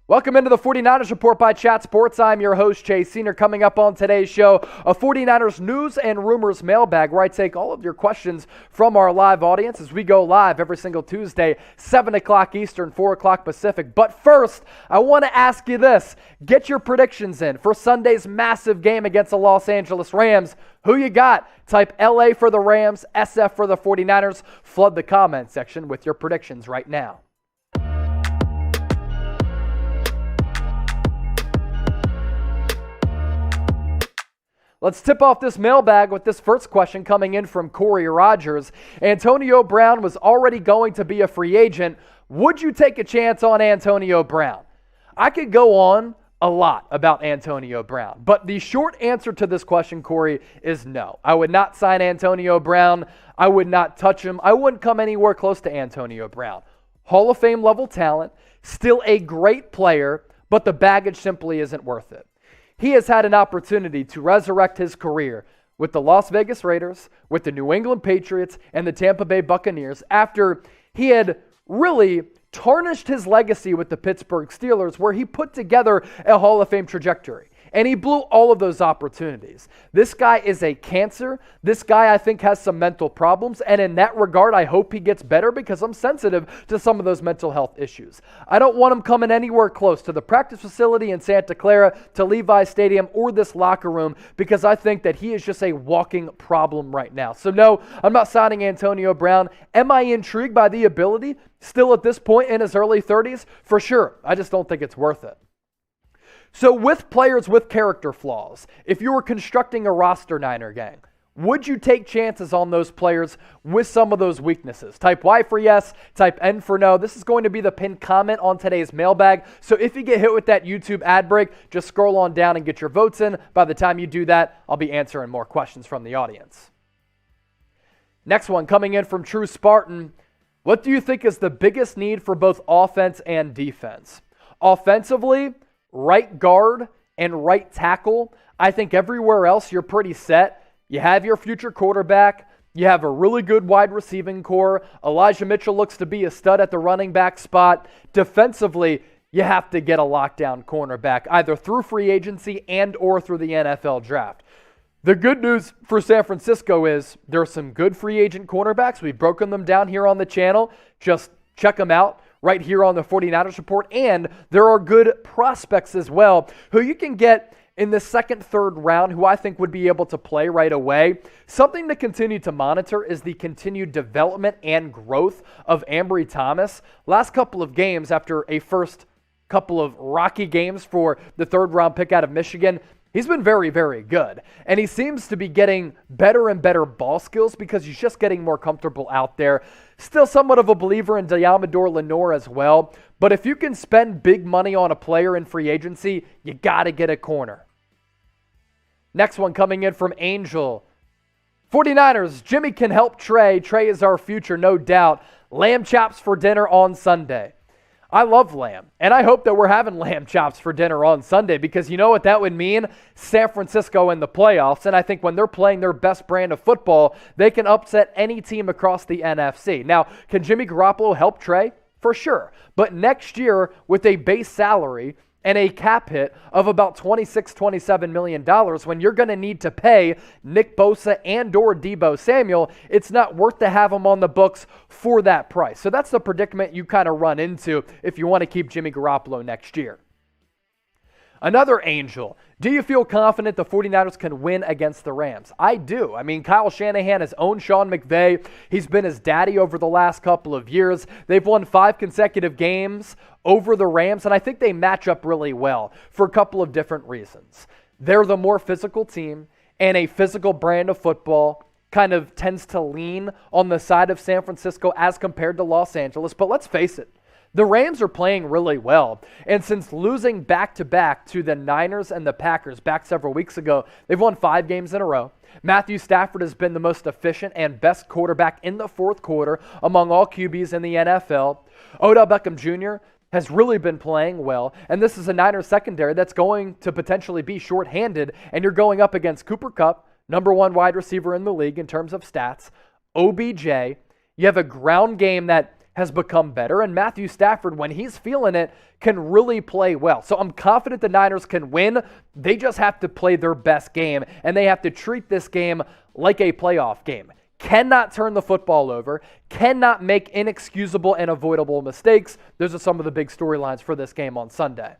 Welcome into the 49ers Report by Chat Sports. I'm your host, Chase Senior. Coming up on today's show, a 49ers news and rumors mailbag where I take all of your questions from our live audience as we go live every single Tuesday, 7 o'clock Eastern, 4 o'clock Pacific. But first, I want to ask you this. Get your predictions in for Sunday's massive game against the Los Angeles Rams. Who you got? Type LA for the Rams, SF for the 49ers. Flood the comment section with your predictions right now. Let's tip off this mailbag with this first question coming in from Cory Rogers. Antonio Brown was already going to be a free agent. Would you take a chance on Antonio Brown? I could go on a lot about Antonio Brown, but the short answer to this question, Cory, is no. I would not sign Antonio Brown. I would not touch him. I wouldn't come anywhere close to Antonio Brown. Hall of Fame level talent, still a great player, but the baggage simply isn't worth it. He has had an opportunity to resurrect his career with the Las Vegas Raiders, with the New England Patriots, and the Tampa Bay Buccaneers after he had really tarnished his legacy with the Pittsburgh Steelers, where he put together a Hall of Fame trajectory. And he blew all of those opportunities. This guy is a cancer. This guy, I think, has some mental problems. And in that regard, I hope he gets better because I'm sensitive to some of those mental health issues. I don't want him coming anywhere close to the practice facility in Santa Clara, to Levi's Stadium, or this locker room because I think that he is just a walking problem right now. So no, I'm not signing Antonio Brown. Am I intrigued by the ability still at this point in his early 30s? For sure. I just don't think it's worth it. So with players with character flaws, if you were constructing a roster, Niner gang, would you take chances on those players with some of those weaknesses? Type Y for yes, type N for no. This is going to be the pinned comment on today's mailbag. So if you get hit with that YouTube ad break, just scroll on down and get your votes in. By the time you do that, I'll be answering more questions from the audience. Next one coming in from True Spartan. What do you think is the biggest need for both offense and defense? Offensively, right guard and right tackle. I think everywhere else you're pretty set. You have your future quarterback. You have a really good wide receiving core. Elijah Mitchell looks to be a stud at the running back spot. Defensively, you have to get a lockdown cornerback, either through free agency and or through the NFL draft. The good news for San Francisco is there are some good free agent cornerbacks. We've broken them down here on the channel. Just check them out right here on the 49ers Report. And there are good prospects as well who you can get in the second, third round who I think would be able to play right away. Something to continue to monitor is the continued development and growth of Ambry Thomas. Last couple of games after a first couple of rocky games for the third round pick out of Michigan, he's been very, very good. And he seems to be getting better and better ball skills because he's just getting more comfortable out there. Still somewhat of a believer in Diamador Lenore as well. But if you can spend big money on a player in free agency, you got to get a corner. Next one coming in from Angel. 49ers, Jimmy can help Trey. Trey is our future, no doubt. Lamb chops for dinner on Sunday. I love lamb, and I hope that we're having lamb chops for dinner on Sunday because you know what that would mean? San Francisco in the playoffs, and I think when they're playing their best brand of football, they can upset any team across the NFC. Now, can Jimmy Garoppolo help Trey? For sure, but next year with a base salary and a cap hit of about $26, $27 million, when you're going to need to pay Nick Bosa and or Deebo Samuel, it's not worth to have them on the books for that price. So that's the predicament you kind of run into if you want to keep Jimmy Garoppolo next year. Another Angel. Do you feel confident the 49ers can win against the Rams? I do. I mean, Kyle Shanahan has owned Sean McVay. He's been his daddy over the last couple of years. They've won 5 consecutive games over the Rams, and I think they match up really well for a couple of different reasons. They're the more physical team, and a physical brand of football kind of tends to lean on the side of San Francisco as compared to Los Angeles. But let's face it, the Rams are playing really well, and since losing back-to-back to the Niners and the Packers back several weeks ago, they've won 5 games in a row. Matthew Stafford has been the most efficient and best quarterback in the fourth quarter among all QBs in the NFL. Odell Beckham Jr. has really been playing well, and this is a Niners secondary that's going to potentially be shorthanded, and you're going up against Cooper Kupp, number 1 wide receiver in the league in terms of stats, OBJ. You have a ground game that has become better, and Matthew Stafford, when he's feeling it, can really play well. So I'm confident the Niners can win. They just have to play their best game, and they have to treat this game like a playoff game. Cannot turn the football over, cannot make inexcusable and avoidable mistakes. Those are some of the big storylines for this game on Sunday.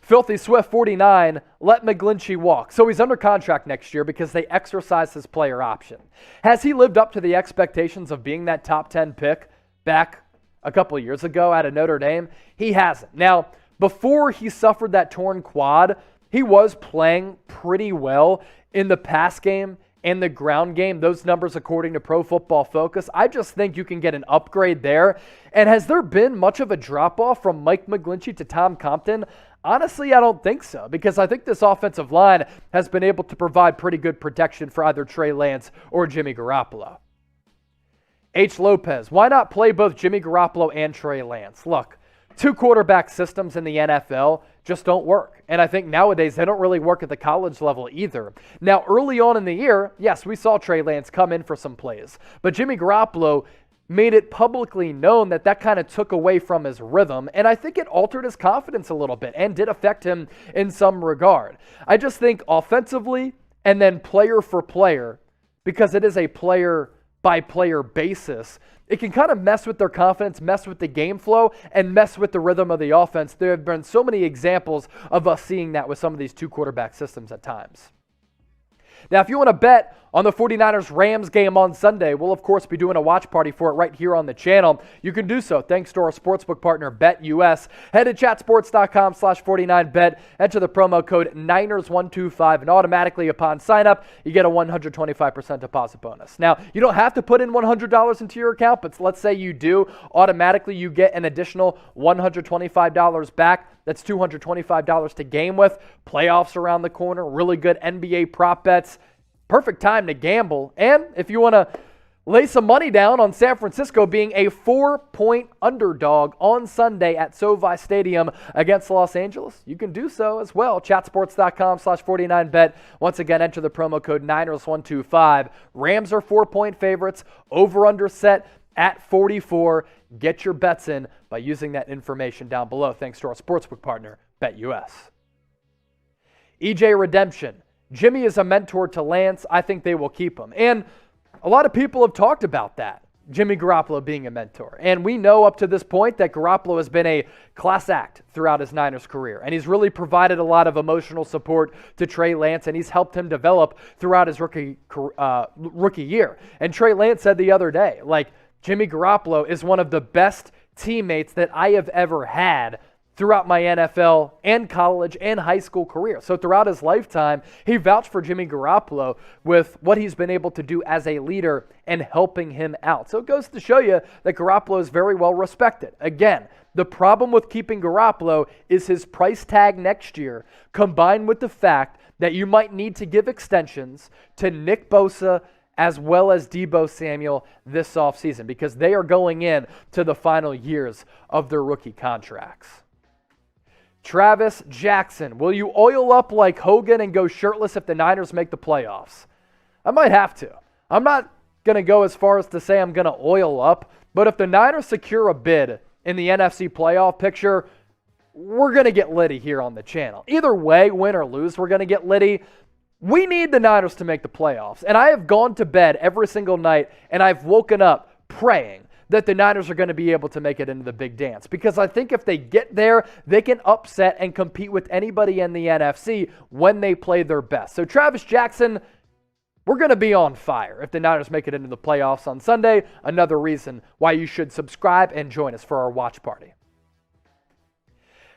Filthy Swift 49, let McGlinchey walk. So he's under contract next year because they exercised his player option. Has he lived up to the expectations of being that top 10 pick back a couple years ago out of Notre Dame? He hasn't. Now, before he suffered that torn quad, he was playing pretty well in the pass game and the ground game. Those numbers according to Pro Football Focus. I just think you can get an upgrade there. And has there been much of a drop-off from Mike McGlinchey to Tom Compton? Honestly, I don't think so, because I think this offensive line has been able to provide pretty good protection for either Trey Lance or Jimmy Garoppolo. H. Lopez, why not play both Jimmy Garoppolo and Trey Lance? Look, two quarterback systems in the NFL just don't work. And I think nowadays they don't really work at the college level either. Now, early on in the year, yes, we saw Trey Lance come in for some plays, but Jimmy Garoppolo made it publicly known that kind of took away from his rhythm, and I think it altered his confidence a little bit and did affect him in some regard. I just think offensively and then player for player, because it is a player-by-player basis, it can kind of mess with their confidence, mess with the game flow, and mess with the rhythm of the offense. There have been so many examples of us seeing that with some of these two quarterback systems at times. Now, if you want to bet on the 49ers-Rams game on Sunday, we'll, of course, be doing a watch party for it right here on the channel. You can do so thanks to our sportsbook partner, BetUS. Head to chatsports.com/49bet, enter the promo code Niners125, and automatically upon sign-up, you get a 125% deposit bonus. Now, you don't have to put in $100 into your account, but let's say you do. Automatically, you get an additional $125 back. That's $225 to game with. Playoffs around the corner, really good NBA prop bets. Perfect time to gamble. And if you want to lay some money down on San Francisco being a 4-point underdog on Sunday at SoFi Stadium against Los Angeles, you can do so as well. Chatsports.com/49bet. Once again, enter the promo code Niners125. Rams are 4-point favorites. Over-under set at 44. Get your bets in by using that information down below, thanks to our sportsbook partner, BetUS. EJ Redemption. Jimmy is a mentor to Lance. I think they will keep him. And a lot of people have talked about that, Jimmy Garoppolo being a mentor. And we know up to this point that Garoppolo has been a class act throughout his Niners career. And he's really provided a lot of emotional support to Trey Lance, and he's helped him develop throughout his rookie year. And Trey Lance said the other day, Jimmy Garoppolo is one of the best teammates that I have ever had throughout my NFL and college and high school career. So throughout his lifetime, he vouched for Jimmy Garoppolo with what he's been able to do as a leader and helping him out. So it goes to show you that Garoppolo is very well respected. Again, the problem with keeping Garoppolo is his price tag next year, combined with the fact that you might need to give extensions to Nick Bosa as well as Deebo Samuel this offseason, because they are going in to the final years of their rookie contracts. Travis Jackson, will you oil up like Hogan and go shirtless if the Niners make the playoffs? I might have to. I'm not going to go as far as to say I'm going to oil up, but if the Niners secure a bid in the NFC playoff picture, we're going to get litty here on the channel. Either way, win or lose, we're going to get litty. We need the Niners to make the playoffs, and I have gone to bed every single night, and I've woken up praying that the Niners are going to be able to make it into the big dance, because I think if they get there, they can upset and compete with anybody in the NFC when they play their best. So Travis Jackson, we're going to be on fire if the Niners make it into the playoffs on Sunday. Another reason why you should subscribe and join us for our watch party.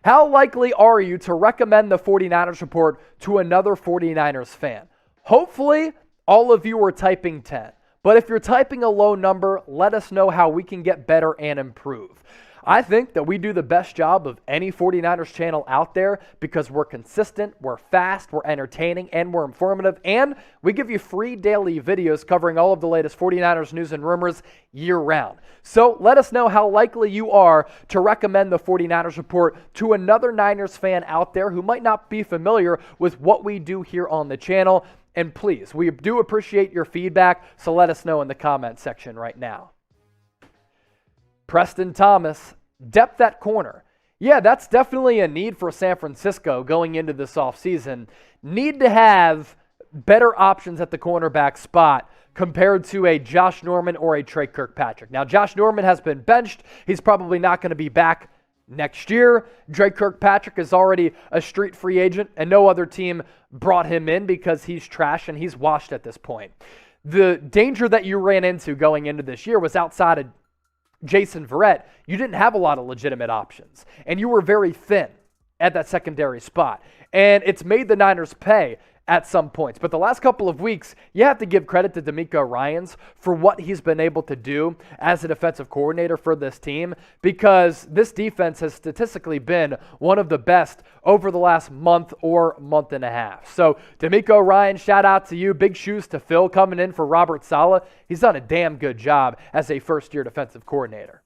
How likely are you to recommend the 49ers report to another 49ers fan? Hopefully, all of you are typing 10. But if you're typing a low number, let us know how we can get better and improve. I think that we do the best job of any 49ers channel out there because we're consistent, we're fast, we're entertaining, and we're informative, and we give you free daily videos covering all of the latest 49ers news and rumors year-round. So let us know how likely you are to recommend the 49ers report to another Niners fan out there who might not be familiar with what we do here on the channel. And please, we do appreciate your feedback, so let us know in the comment section right now. Preston Thomas, depth at corner. Yeah, that's definitely a need for San Francisco going into this offseason. Need to have better options at the cornerback spot compared to a Josh Norman or a Trey Kirkpatrick. Now, Josh Norman has been benched. He's probably not going to be back next year. Trey Kirkpatrick is already a street free agent, and no other team brought him in because he's trash and he's washed at this point. The danger that you ran into going into this year was outside of Jason Verrett, you didn't have a lot of legitimate options, and you were very thin at that secondary spot. And it's made the Niners pay at some points. But the last couple of weeks, you have to give credit to DeMeco Ryans for what he's been able to do as a defensive coordinator for this team, because this defense has statistically been one of the best over the last month or month and a half. So DeMeco Ryans, shout out to you. Big shoes to fill coming in for Robert Saleh. He's done a damn good job as a first-year defensive coordinator.